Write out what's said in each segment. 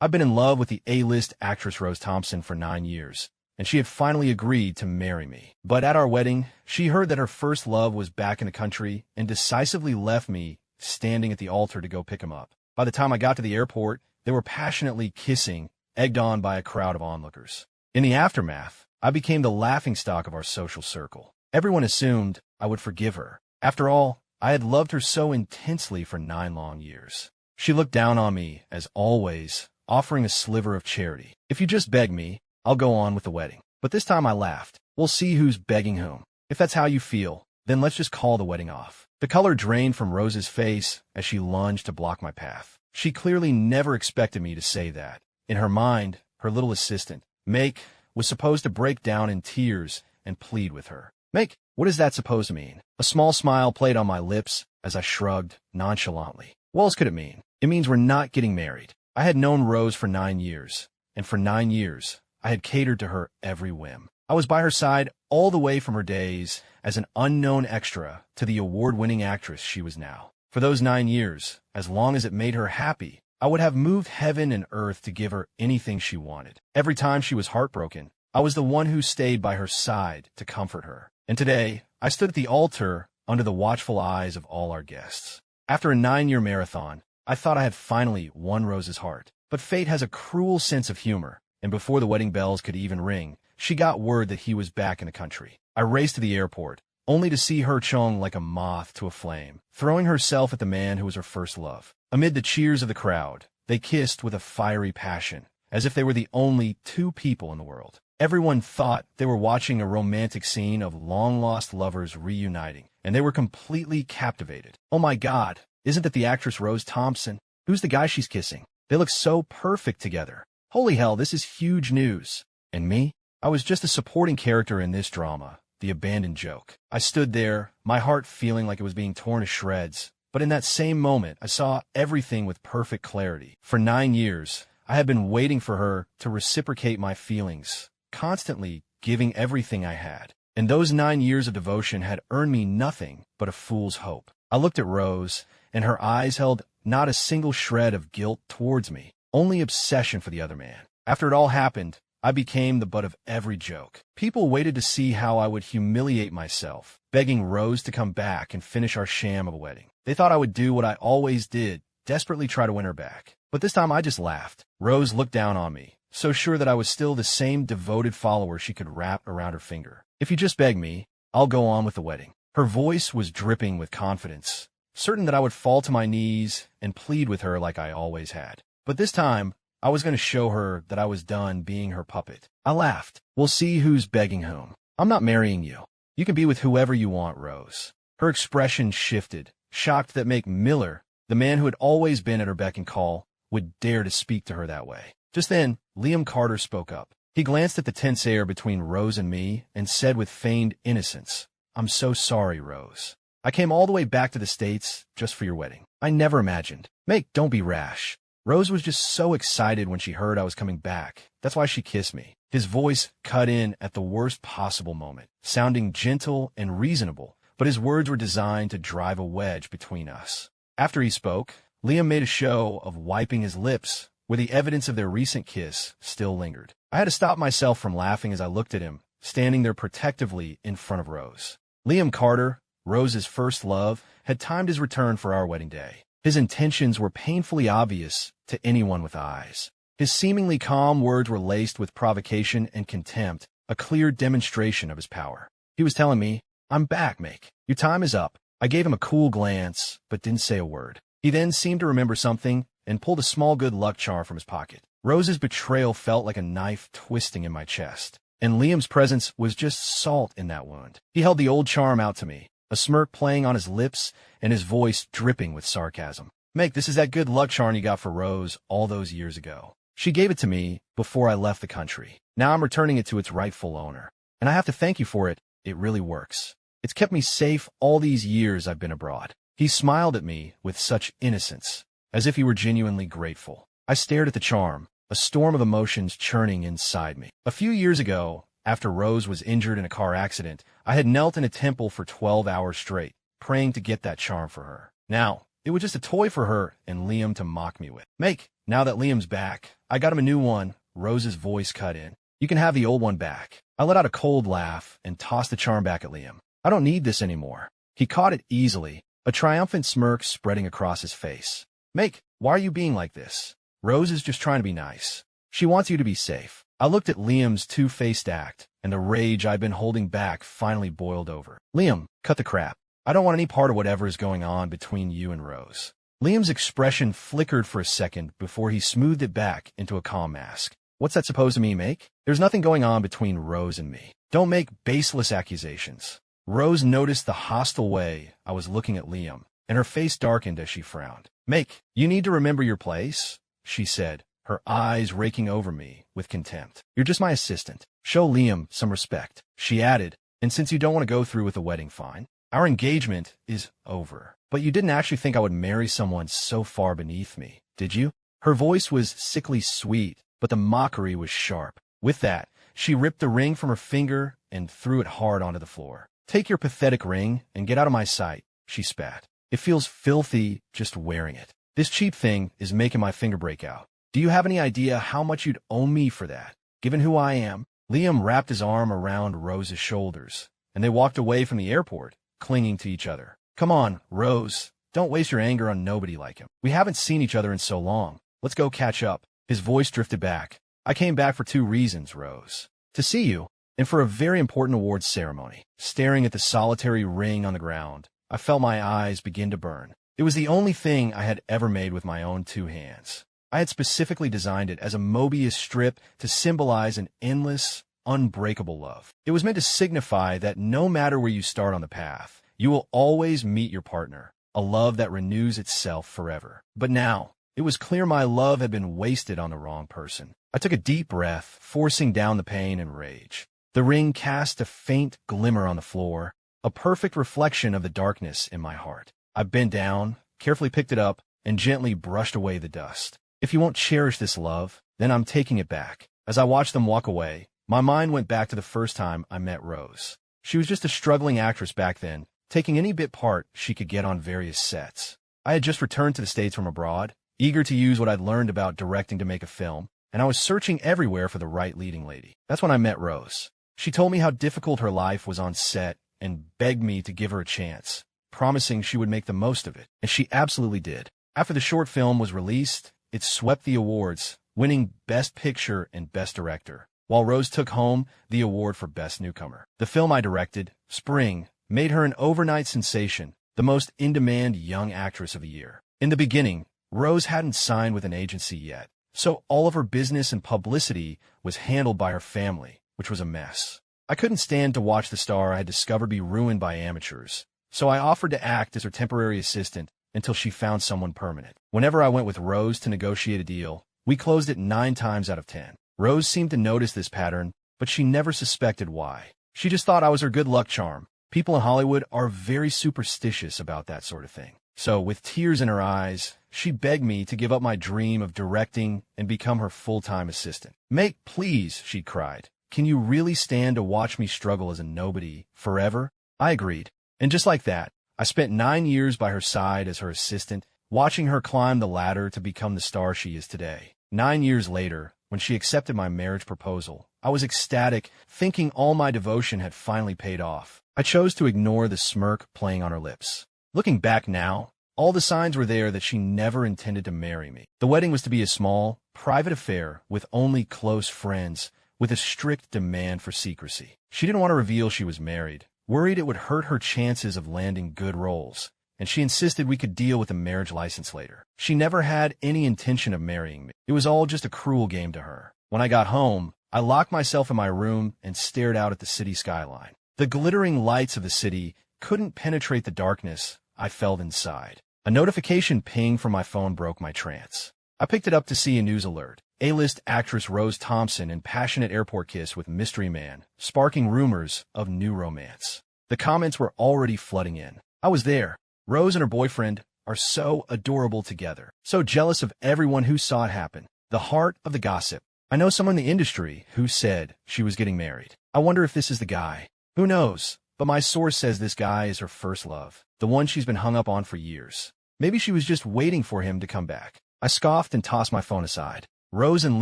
I've been in love with the A-list actress Rose Thompson for 9 years, and she had finally agreed to marry me. But at our wedding, she heard that her first love was back in the country and decisively left me standing at the altar to go pick him up. By the time I got to the airport, they were passionately kissing, egged on by a crowd of onlookers. In the aftermath, I became the laughingstock of our social circle. Everyone assumed I would forgive her. After all, I had loved her so intensely for 9 long years. She looked down on me, as always, offering a sliver of charity. If you just beg me, I'll go on with the wedding. But this time I laughed. We'll see who's begging whom. If that's how you feel, then let's just call the wedding off. The color drained from Rose's face as she lunged to block my path. She clearly never expected me to say that. In her mind, her little assistant, Make, was supposed to break down in tears and plead with her. Make, what is that supposed to mean? A small smile played on my lips as I shrugged nonchalantly. What else could it mean? It means we're not getting married. I had known Rose for 9 years, and for 9 years, I had catered to her every whim. I was by her side all the way from her days as an unknown extra to the award-winning actress she was now. For those 9 years, as long as it made her happy, I would have moved heaven and earth to give her anything she wanted. Every time she was heartbroken, I was the one who stayed by her side to comfort her. And today, I stood at the altar under the watchful eyes of all our guests. After a 9-year marathon, I thought I had finally won Rose's heart. But fate has a cruel sense of humor, and before the wedding bells could even ring, she got word that he was back in the country. I raced to the airport, only to see her chung like a moth to a flame, throwing herself at the man who was her first love. Amid the cheers of the crowd, they kissed with a fiery passion, as if they were the only 2 people in the world. Everyone thought they were watching a romantic scene of long-lost lovers reuniting, and they were completely captivated. Oh my God, isn't that the actress Rose Thompson? Who's the guy she's kissing? They look so perfect together. Holy hell, this is huge news. And me? I was just a supporting character in this drama, the abandoned joke. I stood there, my heart feeling like it was being torn to shreds. But in that same moment, I saw everything with perfect clarity. For 9 years, I had been waiting for her to reciprocate my feelings, constantly giving everything I had. And those 9 years of devotion had earned me nothing but a fool's hope. I looked at Rose, and her eyes held not a single shred of guilt towards me, only obsession for the other man. After it all happened, I became the butt of every joke. People waited to see how I would humiliate myself, begging Rose to come back and finish our sham of a wedding. They thought I would do what I always did, desperately try to win her back. But this time I just laughed. Rose looked down on me, so sure that I was still the same devoted follower she could wrap around her finger. If you just beg me, I'll go on with the wedding. Her voice was dripping with confidence, certain that I would fall to my knees and plead with her like I always had. But this time, I was going to show her that I was done being her puppet. I laughed. We'll see who's begging whom. I'm not marrying you. You can be with whoever you want, Rose. Her expression shifted, shocked that Make Miller, the man who had always been at her beck and call, would dare to speak to her that way. Just then, Liam Carter spoke up. He glanced at the tense air between Rose and me and said with feigned innocence, "I'm so sorry, Rose. I came all the way back to the States just for your wedding. I never imagined." Make, don't be rash. Rose was just so excited when she heard I was coming back. That's why she kissed me. His voice cut in at the worst possible moment, sounding gentle and reasonable, but his words were designed to drive a wedge between us. After he spoke, Liam made a show of wiping his lips, where the evidence of their recent kiss still lingered. I had to stop myself from laughing as I looked at him, standing there protectively in front of Rose. Liam Carter, Rose's first love, had timed his return for our wedding day. His intentions were painfully obvious to anyone with eyes. His seemingly calm words were laced with provocation and contempt, a clear demonstration of his power. He was telling me, "I'm back, Make. Your time is up." I gave him a cool glance, but didn't say a word. He then seemed to remember something and pulled a small good luck charm from his pocket. Rose's betrayal felt like a knife twisting in my chest, and Liam's presence was just salt in that wound. He held the old charm out to me, a smirk playing on his lips and his voice dripping with sarcasm. "Make, this is that good luck charm you got for Rose all those years ago. She gave it to me before I left the country. Now I'm returning it to its rightful owner. And I have to thank you for it. It really works. It's kept me safe all these years I've been abroad." He smiled at me with such innocence, as if he were genuinely grateful. I stared at the charm, a storm of emotions churning inside me. A few years ago, after Rose was injured in a car accident, I had knelt in a temple for 12 hours straight, praying to get that charm for her. Now, it was just a toy for her and Liam to mock me with. "Make, Now that Liam's back, I got him a new one. Rose's voice cut in. You can have the old one back. I let out a cold laugh and tossed the charm back at Liam. I don't need this anymore. He caught it easily, a triumphant smirk spreading across his face. Make, why are you being like this? Rose is just trying to be nice. She wants you to be safe. I looked at Liam's two-faced act, and the rage I'd been holding back finally boiled over. Liam, cut the crap. I don't want any part of whatever is going on between you and Rose. Liam's expression flickered for a second before he smoothed it back into a calm mask. What's that supposed to mean, Make? There's nothing going on between Rose and me. Don't make baseless accusations. Rose noticed the hostile way I was looking at Liam, and her face darkened as she frowned. Make, you need to remember your place, she said, her eyes raking over me with contempt. You're just my assistant. Show Liam some respect, she added, and since you don't want to go through with the wedding, fine. Our engagement is over. But you didn't actually think I would marry someone so far beneath me, did you? Her voice was sickly sweet, but the mockery was sharp. With that, she ripped the ring from her finger and threw it hard onto the floor. Take your pathetic ring and get out of my sight, she spat. It feels filthy just wearing it. This cheap thing is making my finger break out. Do you have any idea how much you'd owe me for that, given who I am? Liam wrapped his arm around Rose's shoulders, and they walked away from the airport, clinging to each other. Come on, Rose. Don't waste your anger on nobody like him. We haven't seen each other in so long. Let's go catch up. His voice drifted back. I came back for 2 reasons, Rose. To see you, and for a very important awards ceremony. Staring at the solitary ring on the ground, I felt my eyes begin to burn. It was the only thing I had ever made with my own 2 hands. I had specifically designed it as a Mobius strip to symbolize an endless, unbreakable love. It was meant to signify that no matter where you start on the path, you will always meet your partner, a love that renews itself forever. But now, it was clear my love had been wasted on the wrong person. I took a deep breath, forcing down the pain and rage. The ring cast a faint glimmer on the floor, a perfect reflection of the darkness in my heart. I bent down, carefully picked it up, and gently brushed away the dust. If you won't cherish this love, then I'm taking it back. As I watched them walk away, my mind went back to the first time I met Rose. She was just a struggling actress back then, taking any bit part she could get on various sets. I had just returned to the States from abroad, eager to use what I'd learned about directing to make a film, and I was searching everywhere for the right leading lady. That's when I met Rose. She told me how difficult her life was on set and begged me to give her a chance, promising she would make the most of it, and she absolutely did. After the short film was released, it swept the awards, winning Best Picture and Best Director, while Rose took home the award for Best Newcomer. The film I directed, Spring, made her an overnight sensation, the most in-demand young actress of the year. In the beginning, Rose hadn't signed with an agency yet, so all of her business and publicity was handled by her family, which was a mess. I couldn't stand to watch the star I had discovered be ruined by amateurs, so I offered to act as her temporary assistant until she found someone permanent. Whenever I went with Rose to negotiate a deal, we closed it 9 times out of 10. Rose seemed to notice this pattern, but she never suspected why. She just thought I was her good luck charm. People in Hollywood are very superstitious about that sort of thing. So, with tears in her eyes, she begged me to give up my dream of directing and become her full-time assistant. Make, please, she cried. Can you really stand to watch me struggle as a nobody forever? I agreed. And just like that, I spent 9 years by her side as her assistant, watching her climb the ladder to become the star she is today. 9 years later, when she accepted my marriage proposal, I was ecstatic, thinking all my devotion had finally paid off. I chose to ignore the smirk playing on her lips. Looking back now, all the signs were there that she never intended to marry me. The wedding was to be a small, private affair with only close friends, with a strict demand for secrecy. She didn't want to reveal she was married, worried it would hurt her chances of landing good roles, and she insisted we could deal with a marriage license later. She never had any intention of marrying me. It was all just a cruel game to her. When I got home, I locked myself in my room and stared out at the city skyline. The glittering lights of the city couldn't penetrate the darkness I felt inside. A notification ping from my phone broke my trance. I picked it up to see a news alert. A-list actress Rose Thompson in passionate airport kiss with mystery man, sparking rumors of new romance. The comments were already flooding in. I was there. Rose and her boyfriend are so adorable together. So jealous of everyone who saw it happen. The heart of the gossip. I know someone in the industry who said she was getting married. I wonder if this is the guy. Who knows? But my source says this guy is her first love. The one she's been hung up on for years. Maybe she was just waiting for him to come back. I scoffed and tossed my phone aside. Rose and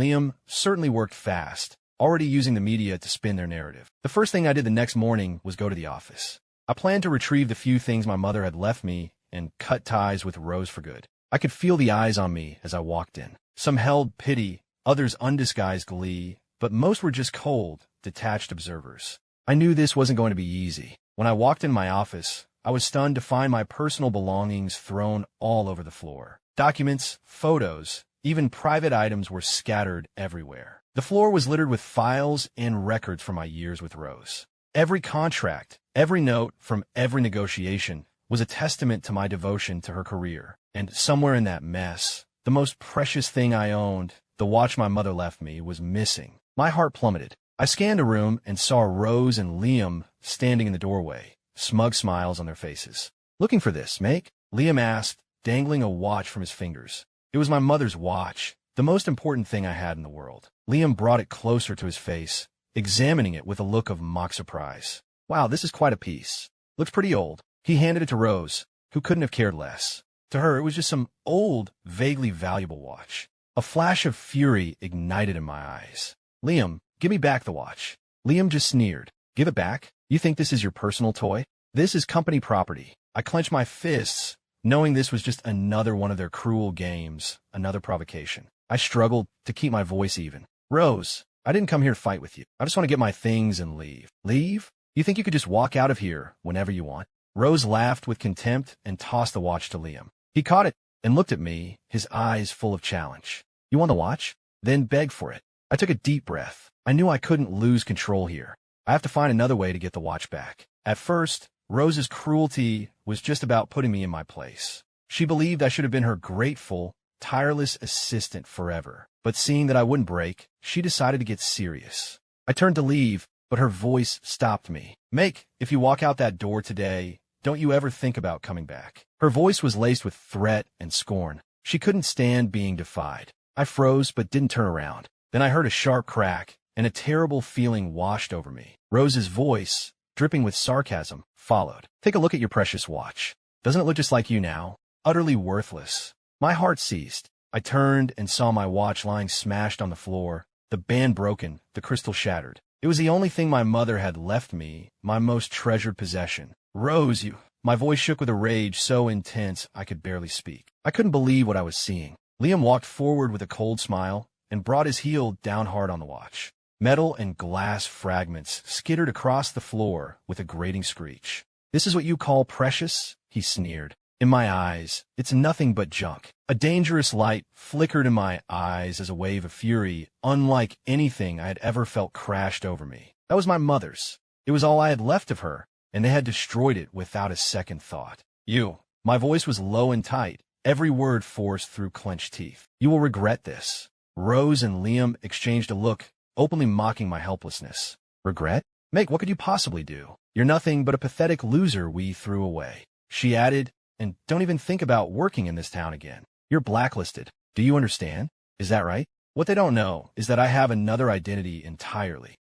Liam certainly worked fast, already using the media to spin their narrative. The first thing I did the next morning was go to the office. I planned to retrieve the few things my mother had left me and cut ties with Rose for good. I could feel the eyes on me as I walked in. Some held pity, others undisguised glee, but most were just cold, detached observers. I knew this wasn't going to be easy. When I walked in my office, I was stunned to find my personal belongings thrown all over the floor. Documents, photos, even private items were scattered everywhere. The floor was littered with files and records from my years with Rose. Every contract, every note from every negotiation was a testament to my devotion to her career. And somewhere in that mess, the most precious thing I owned, the watch my mother left me, was missing. My heart plummeted. I scanned the room and saw Rose and Liam standing in the doorway, smug smiles on their faces. "Looking for this, Make?" Liam asked, dangling a watch from his fingers. It was my mother's watch, the most important thing I had in the world. Liam brought it closer to his face, examining it with a look of mock surprise. "Wow, this is quite a piece. Looks pretty old." He handed it to Rose, who couldn't have cared less. To her, it was just some old, vaguely valuable watch. A flash of fury ignited in my eyes. "Liam, give me back the watch." Liam just sneered. "Give it back? You think this is your personal toy? This is company property." I clenched my fists, knowing this was just another one of their cruel games, another provocation. I struggled to keep my voice even. "Rose, I didn't come here to fight with you. I just want to get my things and leave." "Leave? You think you could just walk out of here whenever you want?" Rose laughed with contempt and tossed the watch to Liam. He caught it and looked at me, his eyes full of challenge. "You want the watch? Then beg for it." I took a deep breath. I knew I couldn't lose control here. I have to find another way to get the watch back. At first, Rose's cruelty was just about putting me in my place. She believed I should have been her grateful, tireless assistant forever. But seeing that I wouldn't break, she decided to get serious. I turned to leave, but her voice stopped me. "Make, if you walk out that door today, don't you ever think about coming back." Her voice was laced with threat and scorn. She couldn't stand being defied. I froze but didn't turn around. Then I heard a sharp crack, and a terrible feeling washed over me. Rose's voice, dripping with sarcasm, followed. "Take a look at your precious watch. Doesn't it look just like you now? Utterly worthless." My heart seized. I turned and saw my watch lying smashed on the floor, the band broken, the crystal shattered. It was the only thing my mother had left me, my most treasured possession. "Rose, you—" My voice shook with a rage so intense I could barely speak. I couldn't believe what I was seeing. Liam walked forward with a cold smile and brought his heel down hard on the watch. Metal and glass fragments skittered across the floor with a grating screech. "This is what you call precious?" he sneered. In my eyes, it's nothing but junk. A dangerous light flickered in my eyes as a wave of fury, unlike anything I had ever felt, crashed over me. That was my mother's. It was all I had left of her, and they had destroyed it without a second thought. "You." My voice was low and tight, every word forced through clenched teeth. "You will regret this." Rose and Liam exchanged a look, openly mocking my helplessness. "Regret? Meg, what could you possibly do? You're nothing but a pathetic loser we threw away." She added, "And don't even think about working in this town again. You're blacklisted. Do you understand? Is that right?" What they don't know is that I have another identity entirely.